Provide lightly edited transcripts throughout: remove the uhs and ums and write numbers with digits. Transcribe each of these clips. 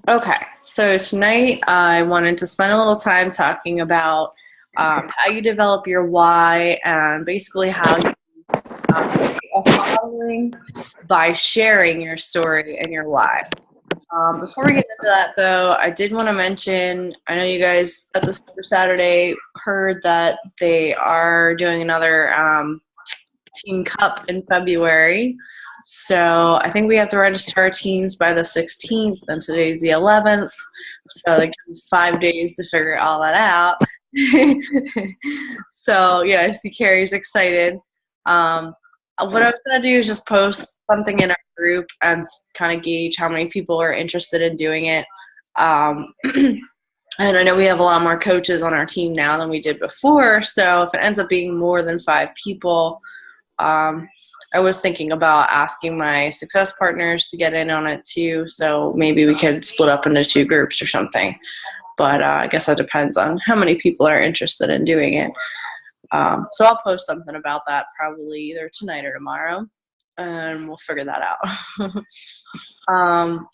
Okay, so tonight I wanted to spend a little time talking about how you develop your why and basically how you create a following by sharing your story and your why. Before we get into that, though, I did want to mention I know you guys at the Super Saturday heard that they are doing another Team Cup in February. So I think we have to register our teams by the 16th, and today's the 11th. So that gives us 5 days to figure all that out. So yeah, I see Carrie's excited. Um, what I was gonna do is just post something in our group and kind of gauge how many people are interested in doing it. Um, and I know we have a lot more coaches on our team now than we did before. So if it ends up being more than 5 people, um, I was thinking about asking my success partners to get in on it too, so maybe we could split up into two groups or something. But I guess that depends on how many people are interested in doing it. So I'll post something about that probably either tonight or tomorrow, and we'll figure that out. um,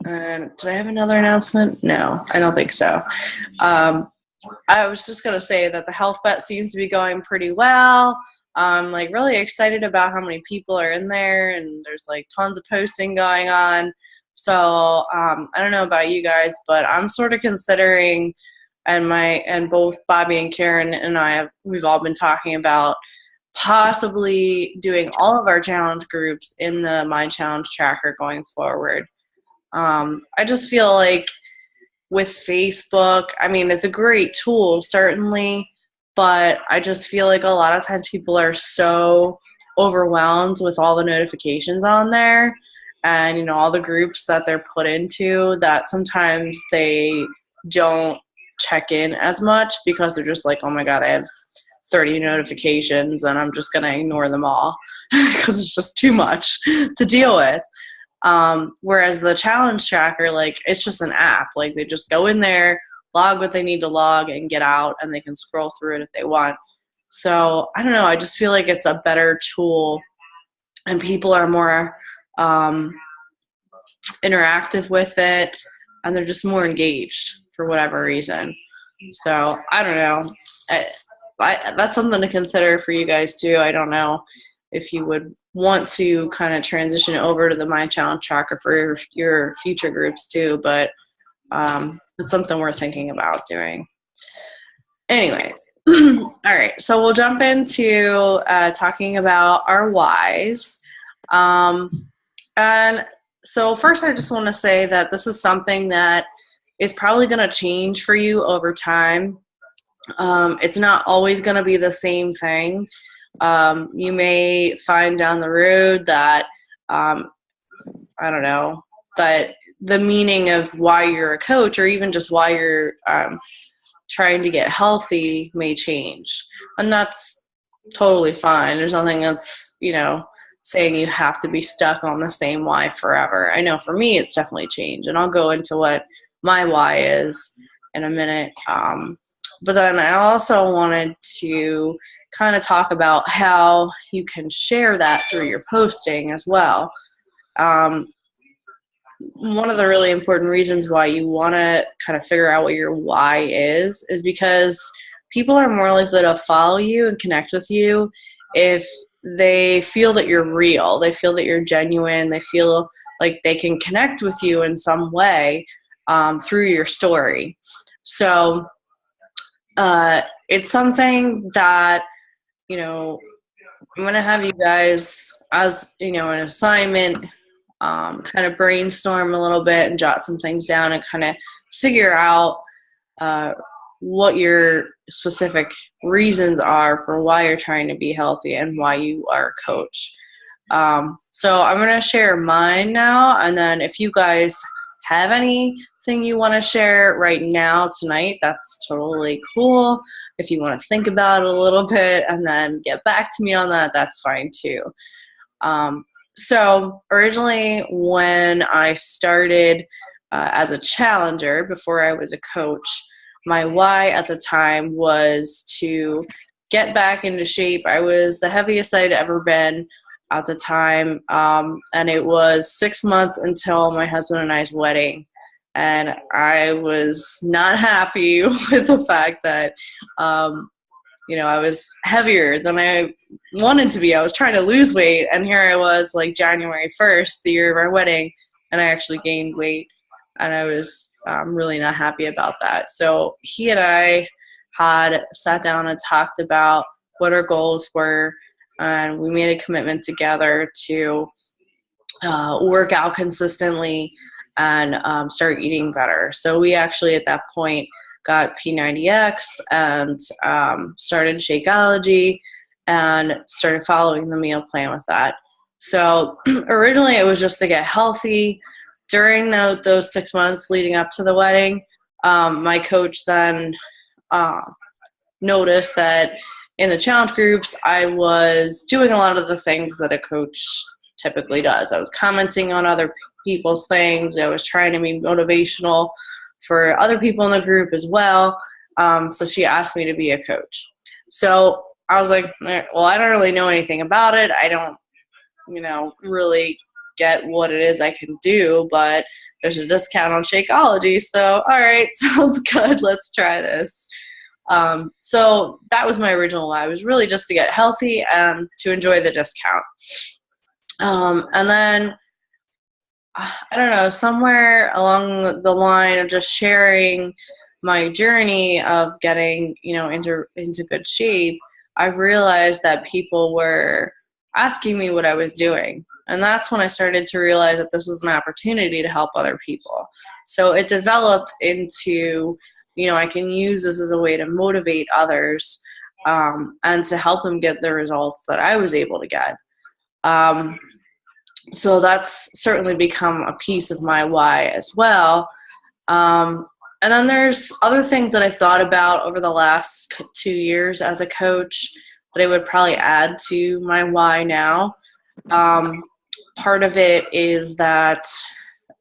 and did I have another announcement? No, I don't think so. Um, I was just gonna say that the health bet seems to be going pretty well. I'm like really excited about how many people are in there, and there's like tons of posting going on. So I don't know about you guys, but I'm sort of considering, and both Bobby and Karen and we've all been talking about possibly doing all of our challenge groups in the My Challenge tracker going forward. I just feel like with Facebook, I mean, it's a great tool, certainly, but I just feel like a lot of times people are so overwhelmed with all the notifications on there and, all the groups that they're put into that sometimes they don't check in as much because they're just like, oh my God, I have 30 notifications and I'm just going to ignore them all because it's just too much to deal with. Whereas the challenge tracker, like, it's just an app. Like, they just go in there, log what they need to log, and get out, and they can scroll through it if they want. So I don't know. I just feel like it's a better tool, and people are more interactive with it, and they're just more engaged for whatever reason. So I don't know. That's something to consider for you guys too. I don't know if you would want to kind of transition over to the My Challenge tracker for your future groups too, but it's something we're thinking about doing. Anyways, all right, so we'll jump into talking about our whys. And so first I just want to say that this is something that is probably going to change for you over time. It's not always going to be the same thing. You may find down the road that, I don't know, that the meaning of why you're a coach or even just why you're trying to get healthy may change. And that's totally fine. There's nothing that's, saying you have to be stuck on the same why forever. I know for me, it's definitely changed. And I'll go into what my why is in a minute. But then I also wanted to kind of talk about how you can share that through your posting as well. One of the really important reasons why you want to kind of figure out what your why is because people are more likely to follow you and connect with you if they feel that you're real, they feel that you're genuine, they feel like they can connect with you in some way through your story. So it's something that, I'm going to have you guys, as, an assignment, kind of brainstorm a little bit and jot some things down and kind of figure out what your specific reasons are for why you're trying to be healthy and why you are a coach. So I'm going to share mine now, and then if you guys have anything you want to share right now tonight, that's totally cool. If you want to think about it a little bit and then get back to me on that, that's fine too. So originally when I started as a challenger before I was a coach, my why at the time was to get back into shape. I was the heaviest I'd ever been at the time, and it was 6 months until my husband and I's wedding. And I was not happy with the fact that, I was heavier than I wanted to be. I was trying to lose weight, and here I was like January 1st, the year of our wedding, and I actually gained weight, and I was really not happy about that. So he and I had sat down and talked about what our goals were, and we made a commitment together to work out consistently and start eating better. So we actually at that point got P90X and started Shakeology and started following the meal plan with that. So originally it was just to get healthy. During those 6 months leading up to the wedding, my coach then uh, noticed that in the challenge groups, I was doing a lot of the things that a coach typically does. I was commenting on other people's things. I was trying to be motivational for other people in the group as well. So she asked me to be a coach. So I was like, well, I don't really know anything about it. I don't, really get what it is I can do, but there's a discount on Shakeology. So, all right, sounds good. Let's try this. So that was my original why. It was really just to get healthy and to enjoy the discount. And then, I don't know, somewhere along the line of just sharing my journey of getting, into good shape, I realized that people were asking me what I was doing. And that's when I started to realize that this was an opportunity to help other people. So it developed into, I can use this as a way to motivate others and to help them get the results that I was able to get. So that's certainly become a piece of my why as well. And then there's other things that I've thought about over the last 2 years as a coach that I would probably add to my why now. Part of it is that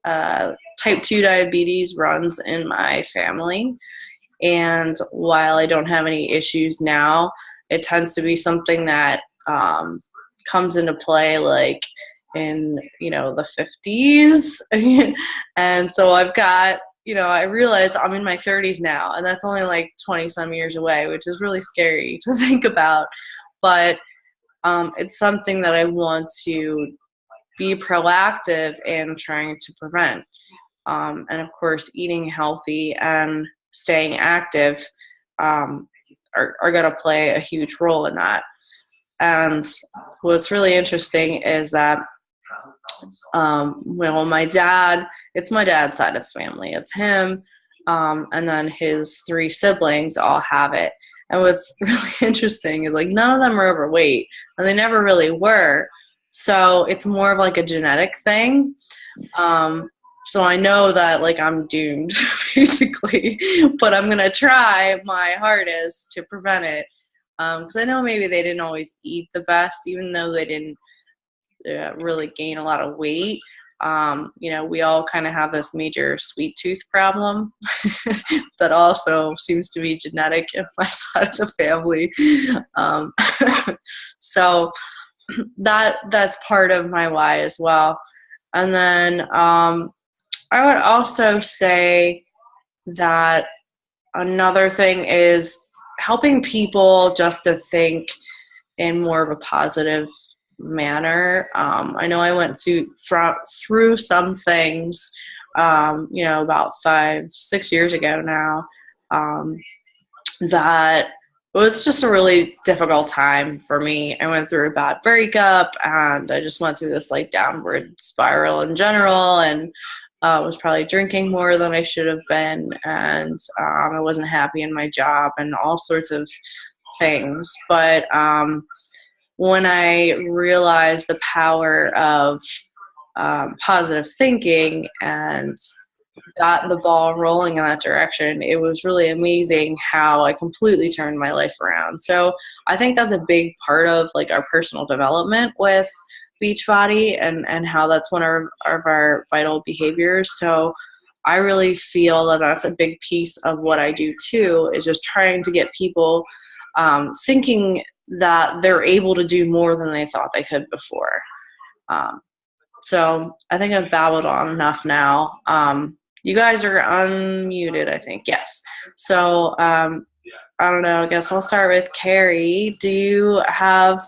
type 2 diabetes runs in my family. And while I don't have any issues now, it tends to be something that comes into play like in, the 50s. And so I've got, I realize I'm in my 30s now, and that's only like 20 some years away, which is really scary to think about. But it's something that I want to be proactive in trying to prevent. And of course, eating healthy and staying active are going to play a huge role in that. And what's really interesting is that, my dad, it's my dad's side of the family. It's him, and then his 3 siblings all have it. And what's really interesting is like none of them are overweight, and they never really were. So it's more of like a genetic thing. So I know that like I'm doomed basically, but I'm going to try my hardest to prevent it. Because I know maybe they didn't always eat the best, even though they didn't really gain a lot of weight. We all kind of have this major sweet tooth problem that also seems to be genetic in my side of the family. So that's part of my why as well. And then I would also say that another thing is helping people just to think in more of a positive manner. I know I went through some things, about 5-6 years ago now, that it was just a really difficult time for me. I went through a bad breakup, and I just went through this like downward spiral in general, and was probably drinking more than I should have been, and I wasn't happy in my job and all sorts of things. But when I realized the power of positive thinking and got the ball rolling in that direction, it was really amazing how I completely turned my life around. So I think that's a big part of like our personal development with Beachbody and how that's one of our vital behaviors. So I really feel that that's a big piece of what I do too, is just trying to get people thinking that they're able to do more than they thought they could before. So I think I've babbled on enough now. You guys are unmuted, I think. Yes. So I don't know. I guess I'll start with Carrie. Do you have,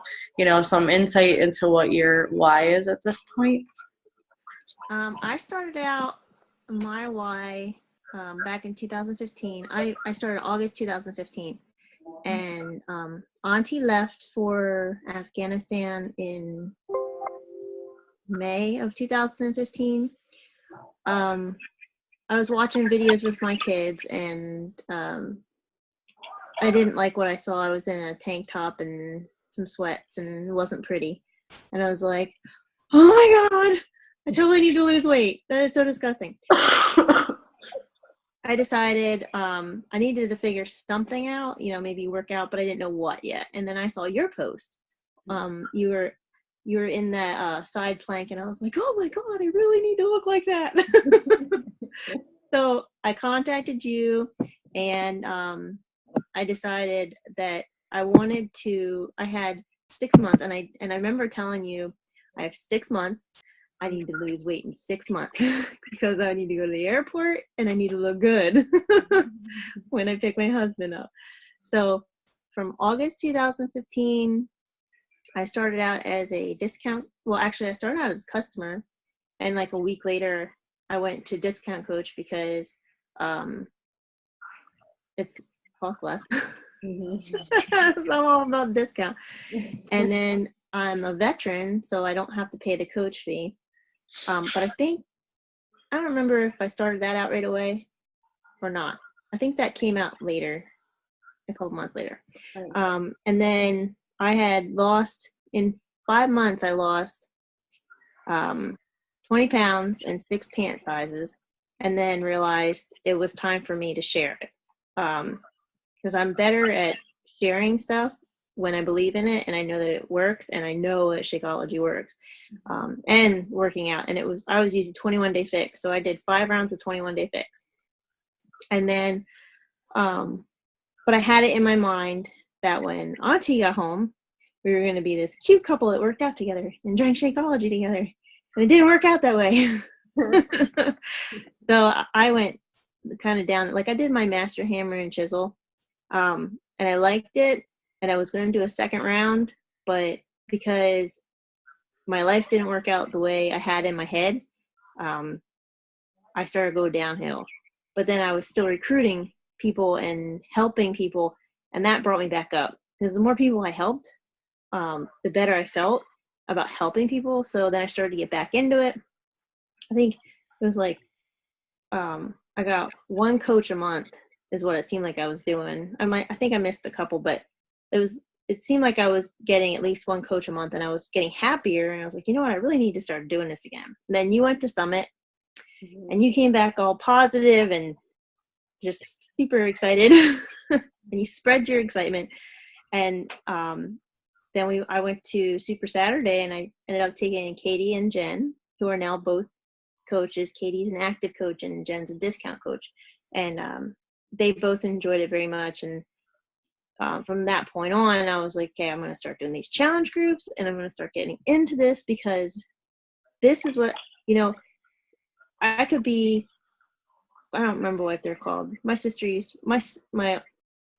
some insight into what your why is at this point? I started out my why back in 2015. I started August 2015, and Auntie left for Afghanistan in May of 2015. I was watching videos with my kids, and I didn't like what I saw. I was in a tank top and some sweats, and it wasn't pretty. And I was like, oh my God, I totally need to lose weight. That is so disgusting. I decided I needed to figure something out, maybe work out, but I didn't know what yet. And then I saw your post. You were in that side plank, and I was like, oh my God, I really need to look like that. So I contacted you, and I decided that I had 6 months, and I remember telling you, I have 6 months. I need to lose weight in 6 months because I need to go to the airport and I need to look good when I pick my husband up. So from August 2015, I started out as a discount. Well, actually, I started out as a customer, and like a week later, I went to discount coach because it's costs less. So I'm all about discount. And then I'm a veteran, so I don't have to pay the coach fee. But I don't remember if I started that out right away or not. I think that came out later, a couple months later. And then I had lost, in 5 months, I lost 20 pounds and 6 pant sizes, and then realized it was time for me to share it. Because I'm better at sharing stuff when I believe in it and I know that it works, and I know that Shakeology works, and working out. And I was using 21 Day Fix. So I did 5 rounds of 21 Day Fix. And then, but I had it in my mind that when Auntie got home, we were going to be this cute couple that worked out together and drank Shakeology together. And it didn't work out that way. So I went kind of down, like I did my master hammer and chisel, and I liked it, and I was going to do a second round, but because my life didn't work out the way I had in my head, I started to go downhill. But then I was still recruiting people and helping people, and that brought me back up, because the more people I helped, the better I felt about helping people. So then I started to get back into it. I think it was like I got 1 coach a month is what it seemed like I was doing. I think I missed a couple, but it seemed like I was getting at least 1 coach a month, and I was getting happier, and I was like, you know what, I really need to start doing this again. And then you went to Summit, and you came back all positive and just super excited, and you spread your excitement. And then I went to Super Saturday, and I ended up taking Katie and Jen, who are now both coaches. Katie's an active coach and Jen's a discount coach, and they both enjoyed it very much. And from that point on, I was like, okay, I'm going to start doing these challenge groups, and I'm going to start getting into this, because this is what, I could be, I don't remember what they're called. My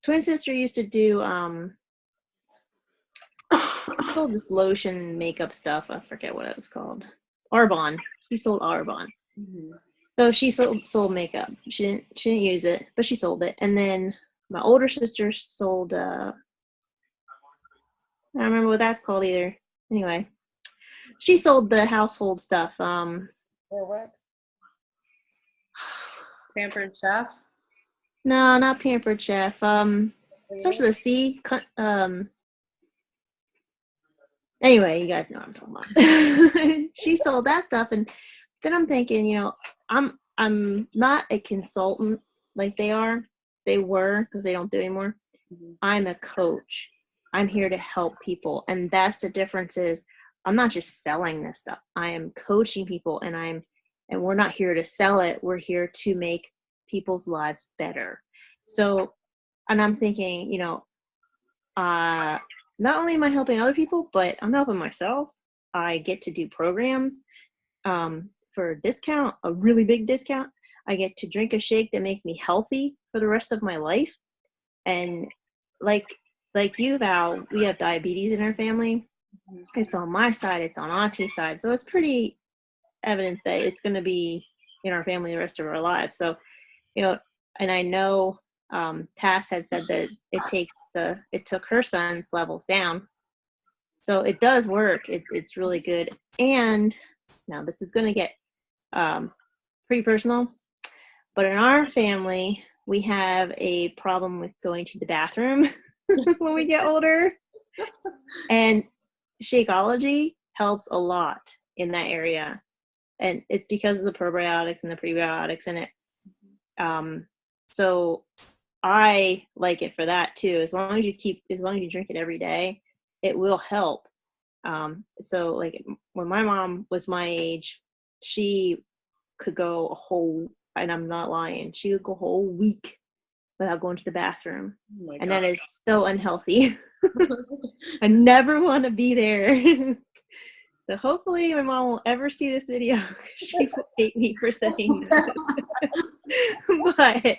twin sister used to do sold this lotion makeup stuff. I forget what it was called. Arbonne. She sold Arbonne. Mm-hmm. So she sold makeup. She didn't use it, but she sold it. And then my older sister sold I don't remember what that's called either. Anyway, she sold the household stuff. Wax? Pampered Chef? No, not Pampered Chef. Starts with a C. Anyway, you guys know what I'm talking about. She sold that stuff, and then I'm thinking, I'm not a consultant like they are. They were, because they don't do it anymore. Mm-hmm. I'm a coach. I'm here to help people, and that's the difference. Is I'm not just selling this stuff. I am coaching people, and we're not here to sell it. We're here to make people's lives better. So, and I'm thinking, not only am I helping other people, but I'm helping myself. I get to do programs for a discount, a really big discount. I get to drink a shake that makes me healthy for the rest of my life. And like you, Val, we have diabetes in our family. It's on my side, it's on Auntie's side. So it's pretty evident that it's going to be in our family the rest of our lives. So, and I know Tass had said that it took her son's levels down. So it does work. It's really good. And now this is going to get pretty personal, but in our family, we have a problem with going to the bathroom when we get older. And Shakeology helps a lot in that area. And it's because of the probiotics and the prebiotics in it. So I like it for that too. As long as you drink it every day, it will help. So like when my mom was my age, she could go a whole, and I'm not lying, she would go a whole week without going to the bathroom. Oh and that is so unhealthy. I never want to be there. So hopefully my mom won't ever see this video. She will hate me for saying that. But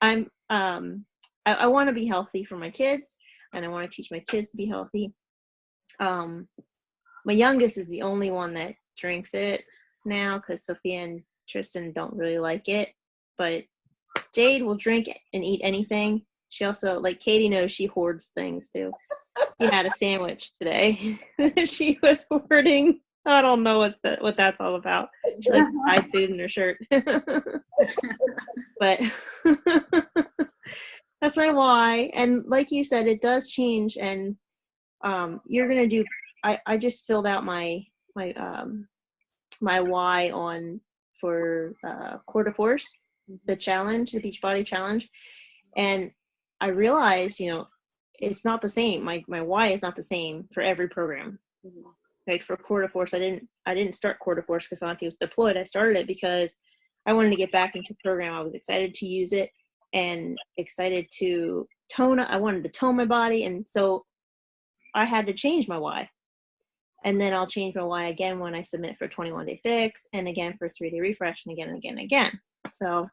I want to be healthy for my kids, and I want to teach my kids to be healthy. My youngest is the only one that drinks it now because Sophia and Tristan don't really like it. But Jade will drink and eat anything. She also, like Katie knows, she hoards things too. She had a sandwich today. She was hoarding. I don't know what that's all about. She likes to hide food in her shirt. But that's my why. And like you said, it does change. And you're gonna do. I just filled out my why for Quarter Force, the challenge, the Beachbody challenge, and I realized, it's not the same. My why is not the same for every program. Mm-hmm. Like for Quarter Force, I didn't start Quarter Force because Auntie was deployed. I started it because I wanted to get back into the program. I was excited to use it and excited to tone. I wanted to tone my body, and so I had to change my why. And then I'll change my why again when I submit for 21 Day Fix, and again for 3-day refresh, and again and again and again. So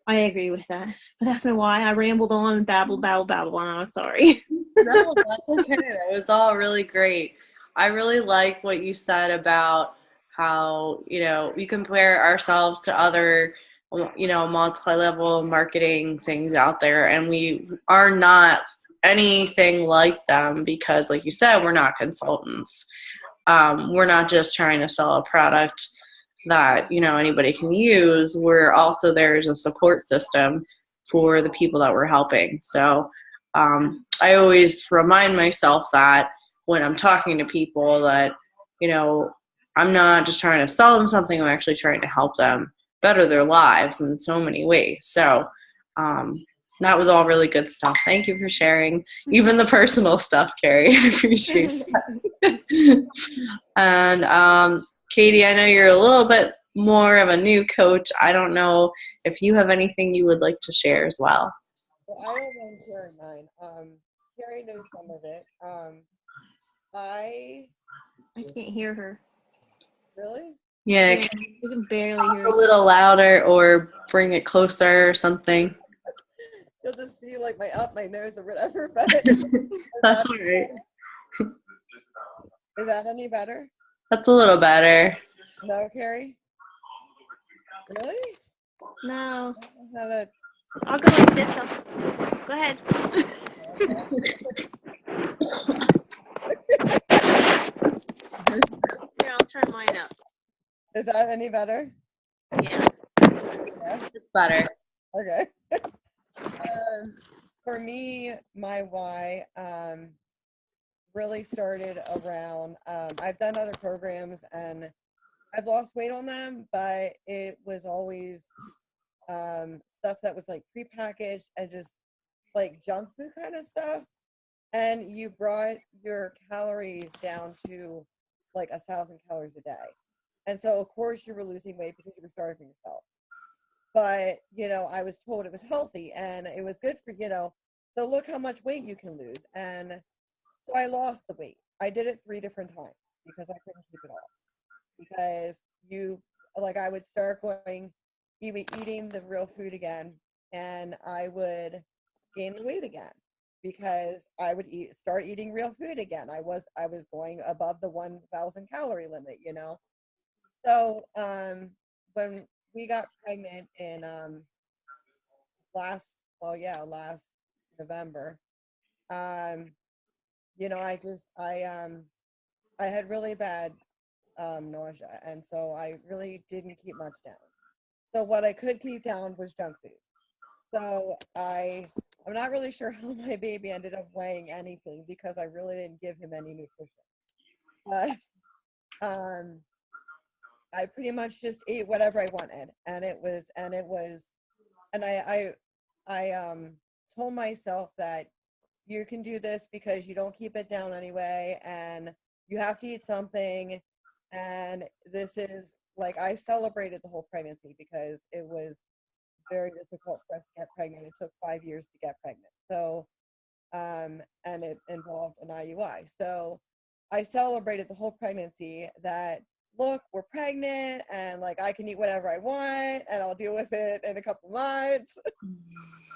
I agree with that. But that's my why. I rambled on and babbled on. I'm sorry. No, that's okay. That was all really great. I really like what you said about how, we compare ourselves to other, multi-level marketing things out there, and we are not anything like them because, like you said, we're not consultants. We're not just trying to sell a product that anybody can use. We're also there as a support system for the people that we're helping. So I always remind myself that when I'm talking to people that I'm not just trying to sell them something, I'm actually trying to help them better their lives in so many ways. So that was all really good stuff. Thank you for sharing even the personal stuff, Carrie. I appreciate that. And Katie, I know you're a little bit more of a new coach. I don't know if you have anything you would like to share as well. Well, I don't mind sharing mine. Carrie knows some of it. I can't hear her. Really? Yeah, you can barely hear a little louder or bring it closer or something. You'll just see like my nose or whatever. But That's all right. Is that any better? That's a little better. No, Carrie? Really? No. I'll go like this. Go ahead. Here, I'll turn mine up. Is that any better? Yeah. It's better. Okay. For me, my why really started around, I've done other programs and I've lost weight on them, but it was always stuff that was like prepackaged and just like junk food kind of stuff. And you brought your calories down to like 1,000 calories a day. And so of course you were losing weight because you were starving yourself. But, I was told it was healthy and it was good for, so look how much weight you can lose. And so I lost the weight. I did it 3 different times because I couldn't keep it off. Because I would start going eating the real food again, and I would gain the weight again because I would start eating real food again. I was going above the 1,000 calorie limit, you know. So when we got pregnant in last November, you know, I had really bad nausea, and so I really didn't keep much down. So what I could keep down was junk food. So I'm not really sure how my baby ended up weighing anything because I really didn't give him any nutrition. But I pretty much just ate whatever I wanted, and I told myself that you can do this because you don't keep it down anyway, and you have to eat something. And this is like, I celebrated the whole pregnancy because it was very difficult for us to get pregnant. It took 5 years to get pregnant. So, and it involved an IUI. So I celebrated the whole pregnancy that, look, we're pregnant and like I can eat whatever I want and I'll deal with it in a couple months.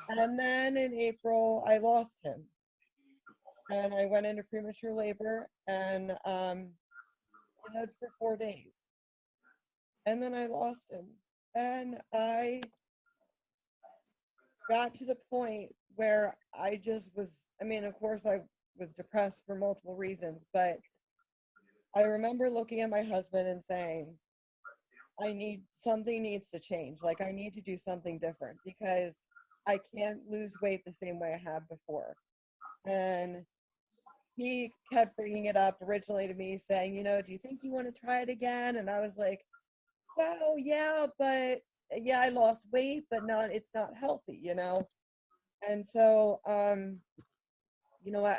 And then in April, I lost him. And I went into premature labor and lived for 4 days. And then I lost him. And I got to the point where I just was, I mean, of course, I was depressed for multiple reasons, but I remember looking at my husband and saying, something needs to change. Like, I need to do something different because I can't lose weight the same way I have before. And he kept bringing it up originally to me saying, you know, do you think you want to try it again? And I was like, well, yeah, but yeah, I lost weight, but it's not healthy, you know? And so, you know,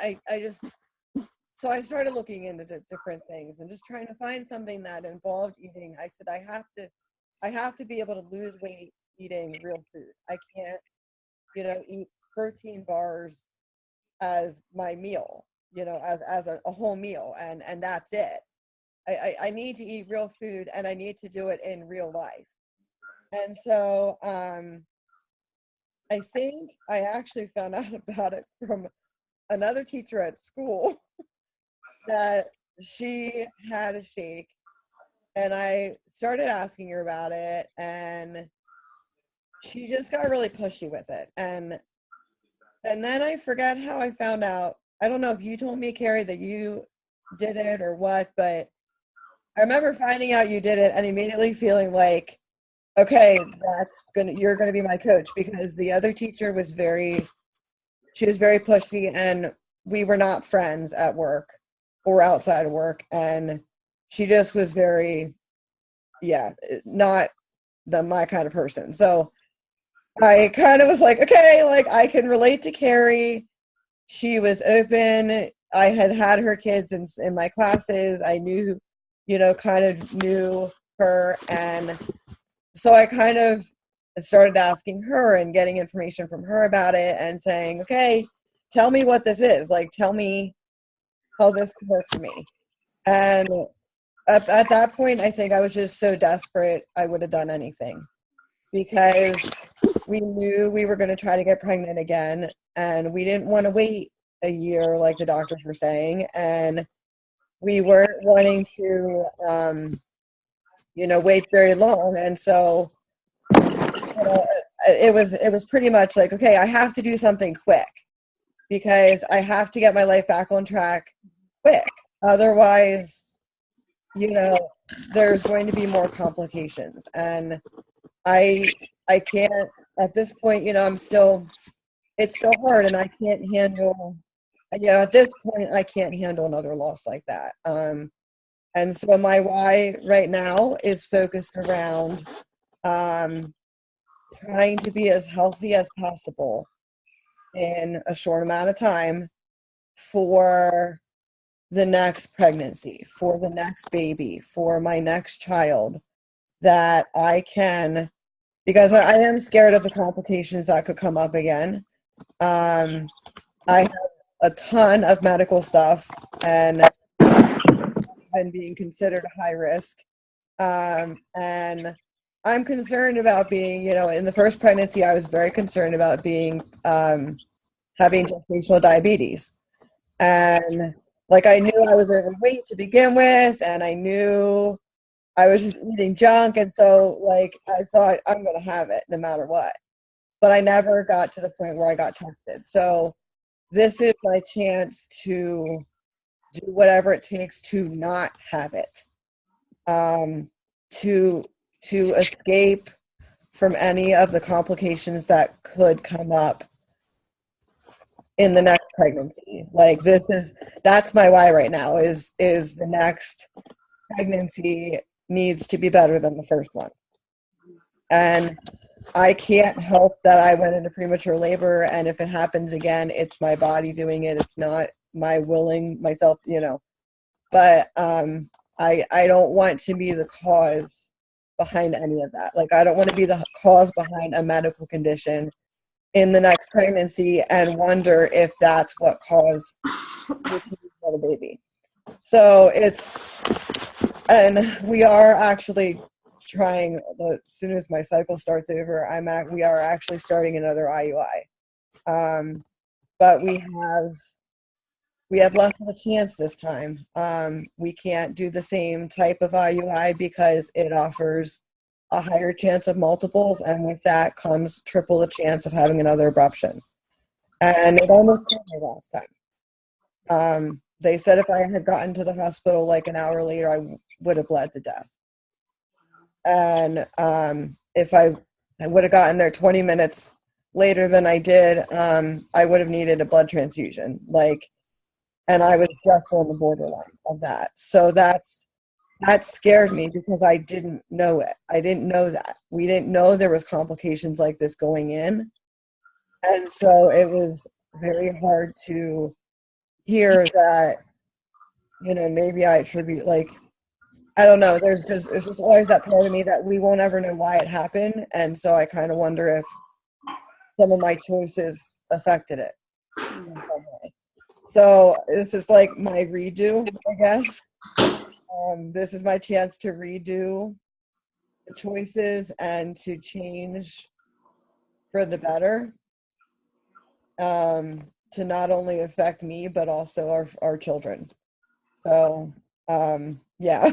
so I started looking into different things and just trying to find something that involved eating. I said, I have to be able to lose weight eating real food. I can't, you know, eat protein bars as my meal, you know, as a whole meal, and that's it. I need to eat real food, and I need to do it in real life. And so I think I actually found out about it from another teacher at school that she had a shake, and I started asking her about it, and she just got really pushy with it. And then I forgot how I found out. I don't know if you told me, Carrie, that you did it or what, but I remember finding out you did it and immediately feeling like, okay, you're gonna be my coach, because the other teacher was very pushy, and we were not friends at work or outside of work, and she just was very, not my kind of person. So I kind of was like, okay, like I can relate to Carrie. She was open. I had her kids in my classes. I knew, you know, kind of knew her, and so I kind of started asking her and getting information from her about it and saying, okay, tell me what this is. Like, tell me how this could work for me. And at that point, I think I was just so desperate, I would have done anything, because we knew we were going to try to get pregnant again, and we didn't want to wait a year like the doctors were saying, and we weren't wanting to, you know, wait very long. And so, you know, it was pretty much like, okay, I have to do something quick because I have to get my life back on track quick. Otherwise, you know, there's going to be more complications. And I can't, at this point, you know, it's still hard, and I can't handle, you know, at this point, I can't handle another loss like that. And so my why right now is focused around trying to be as healthy as possible in a short amount of time for the next pregnancy, for the next baby, for my next child, that I can, because I am scared of the complications that could come up again. I have a ton of medical stuff, and been being considered high risk. And I'm concerned about being, in the first pregnancy, I was very concerned about being, having gestational diabetes. And like, I knew I was overweight to begin with, and I knew I was just eating junk. And so like, I thought I'm going to have it no matter what, but I never got to the point where I got tested. So this is my chance to do whatever it takes to not have it, to escape from any of the complications that could come up in the next pregnancy. Like that's my why right now is the next pregnancy needs to be better than the first one. And I can't help that I went into premature labor, and if it happens again, it's my body doing it. It's not my willing myself, but I don't want to be the cause behind any of that. Like, I don't want to be the cause behind a medical condition in the next pregnancy and wonder if that's what caused me to have a baby. So and we are actually trying, as soon as my cycle starts over, we are actually starting another IUI. But we have less of a chance this time. We can't do the same type of IUI because it offers a higher chance of multiples, and with that comes triple the chance of having another abruption. And it almost killed me last time. They said if I had gotten to the hospital like an hour later, I would have bled to death. And if I would have gotten there 20 minutes later than I did, I would have needed a blood transfusion. And I was just on the borderline of that. So that scared me because I didn't know it. I didn't know that. We didn't know there was complications like this going in. And so it was very hard to hear that, maybe I attribute, I don't know. There's just always that part of me that we won't ever know why it happened. And so I kind of wonder if some of my choices affected it in some way. So this is like my redo, I guess. This is my chance to redo the choices and to change for the better, to not only affect me, but also our children. So, yeah.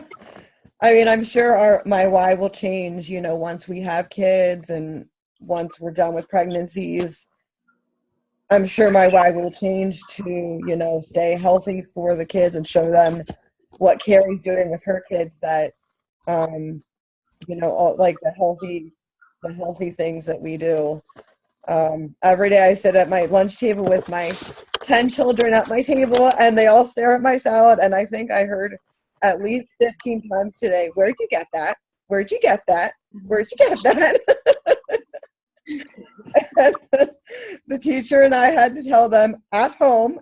I mean, I'm sure my why will change, once we have kids and once we're done with pregnancies. I'm sure my why will change to, stay healthy for the kids and show them what Carrie's doing with her kids, that, all, like the healthy things that we do. Every day I sit at my lunch table with my 10 children at my table, and they all stare at my salad. And I think I heard at least 15 times today, "Where'd you get that? Where'd you get that? Where'd you get that?" And the teacher and I had to tell them, at home,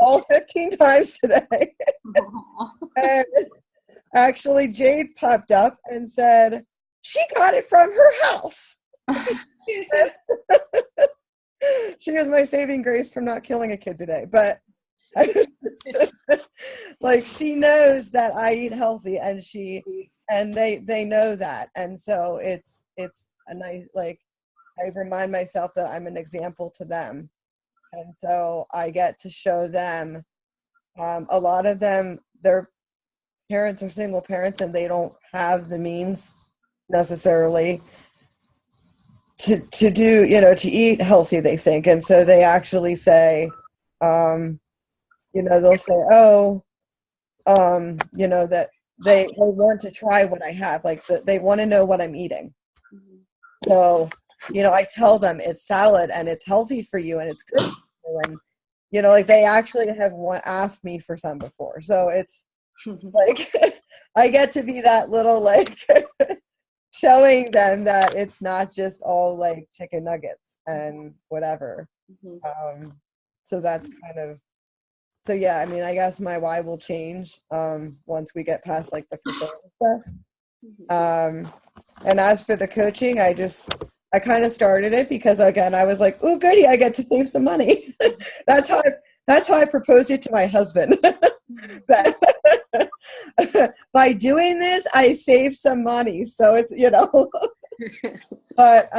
all 15 times today. And actually Jade popped up and said, she got it from her house. She is my saving grace from not killing a kid today. But like, she knows that I eat healthy, and they know that. And so it's a nice, I remind myself that I'm an example to them. And so I get to show them, a lot of them, their parents are single parents and they don't have the means necessarily to do, to eat healthy, they think. And so they actually say, they'll say, that they want to try what I have. They want to know what I'm eating. So, I tell them it's salad and it's healthy for you and it's good for you. And, they actually have asked me for some before. So it's I get to be that little, showing them that it's not just all chicken nuggets and whatever. So that's kind of, so yeah, I mean, I guess my why will change once we get past the fertility stuff. And as for the coaching, I kind of started it because, again, I was like, oh, goody, I get to save some money. That's how I proposed it to my husband. That by doing this, I save some money. So it's, but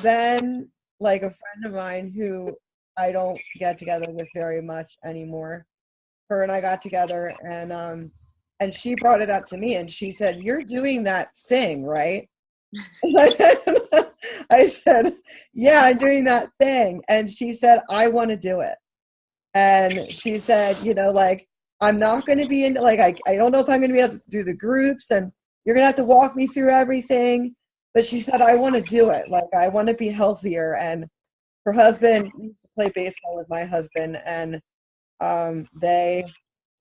then like a friend of mine who I don't get together with very much anymore, her and I got together, and she brought it up to me and she said, "You're doing that thing, right?" I said, "Yeah, I'm doing that thing." And she said, "I want to do it." And she said, like, "I'm not going to be in, like, I don't know if I'm going to be able to do the groups, and you're going to have to walk me through everything." But she said, "I want to do it. Like, I want to be healthier." And her husband used to play baseball with my husband, and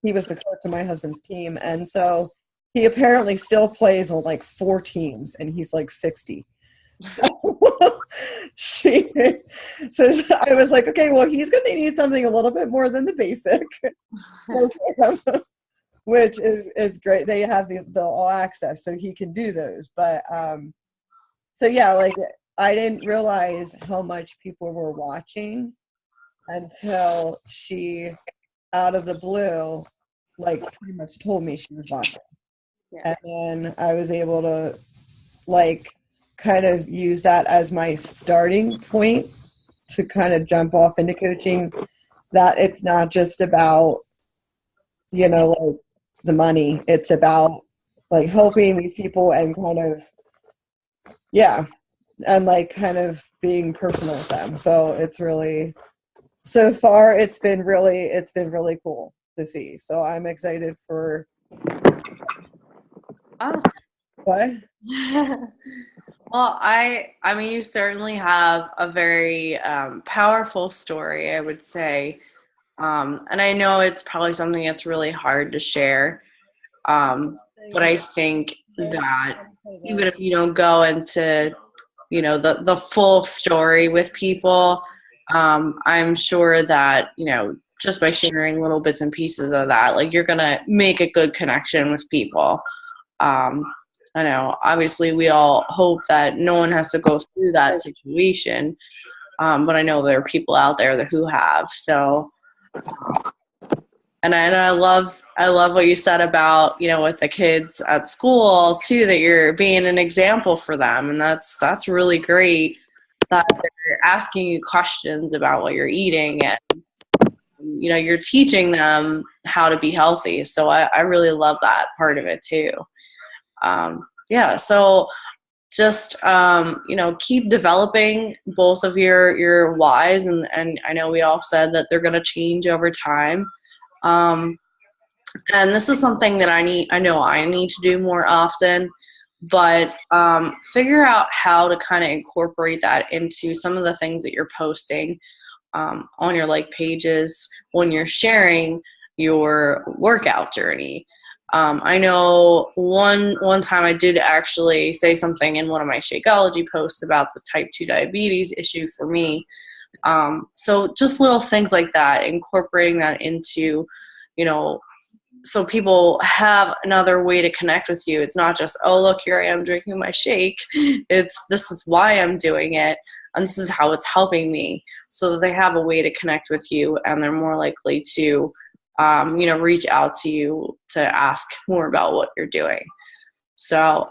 he was the coach of my husband's team. And so he apparently still plays on like 4 teams, and he's like 60. So so I was like, okay, well, he's going to need something a little bit more than the basic, which is great. They have the all access, so he can do those. But so yeah, like, I didn't realize how much people were watching until she, out of the blue, like, pretty much told me she was watching. Yeah. And then I was able to, like, kind of use that as my starting point to kind of jump off into coaching, that it's not just about, like, the money. It's about, like, helping these people and kind of, yeah, and, like, kind of being personal with them. So it's really, so far it's been really cool to see. So I'm excited for Awesome. what? Well, I mean, you certainly have a very powerful story, I would say. And I know it's probably something that's really hard to share. But I think that even if you don't go into, the full story with people, I'm sure that, just by sharing little bits and pieces of that, like, you're going to make a good connection with people. I know, obviously, we all hope that no one has to go through that situation, but I know there are people out there who have. So, and I love what you said about, with the kids at school too, that you're being an example for them, and that's really great that they're asking you questions about what you're eating, and you're teaching them how to be healthy. So I really love that part of it too. Yeah, so just keep developing both of your whys, and I know we all said that they're going to change over time, and this is something that I know I need to do more often, but figure out how to kind of incorporate that into some of the things that you're posting on your like pages when you're sharing your workout journey. I know one time I did actually say something in one of my Shakeology posts about the type 2 diabetes issue for me. So just little things like that, incorporating that into, so people have another way to connect with you. It's not just, oh, look, here I am drinking my shake. It's, this is why I'm doing it, and this is how it's helping me, so that they have a way to connect with you, and they're more likely to reach out to you to ask more about what you're doing. So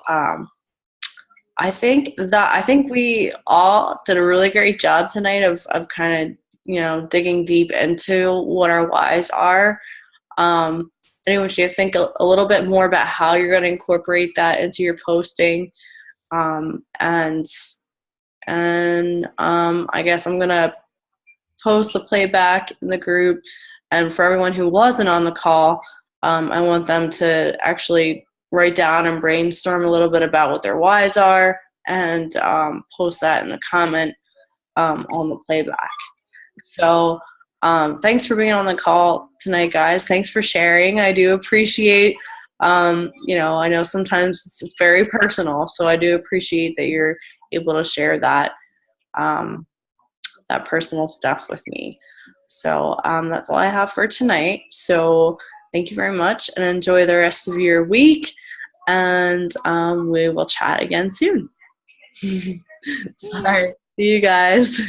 I think we all did a really great job tonight of kind of, digging deep into what our whys are. Anyone should think a little bit more about how you're going to incorporate that into your posting. And I guess I'm going to post the playback in the group. And for everyone who wasn't on the call, I want them to actually write down and brainstorm a little bit about what their whys are, and post that in a comment on the playback. So thanks for being on the call tonight, guys. Thanks for sharing. I do appreciate, I know sometimes it's very personal, so I do appreciate that you're able to share that that personal stuff with me. So that's all I have for tonight. So thank you very much, and enjoy the rest of your week. And we will chat again soon. All right. See you guys.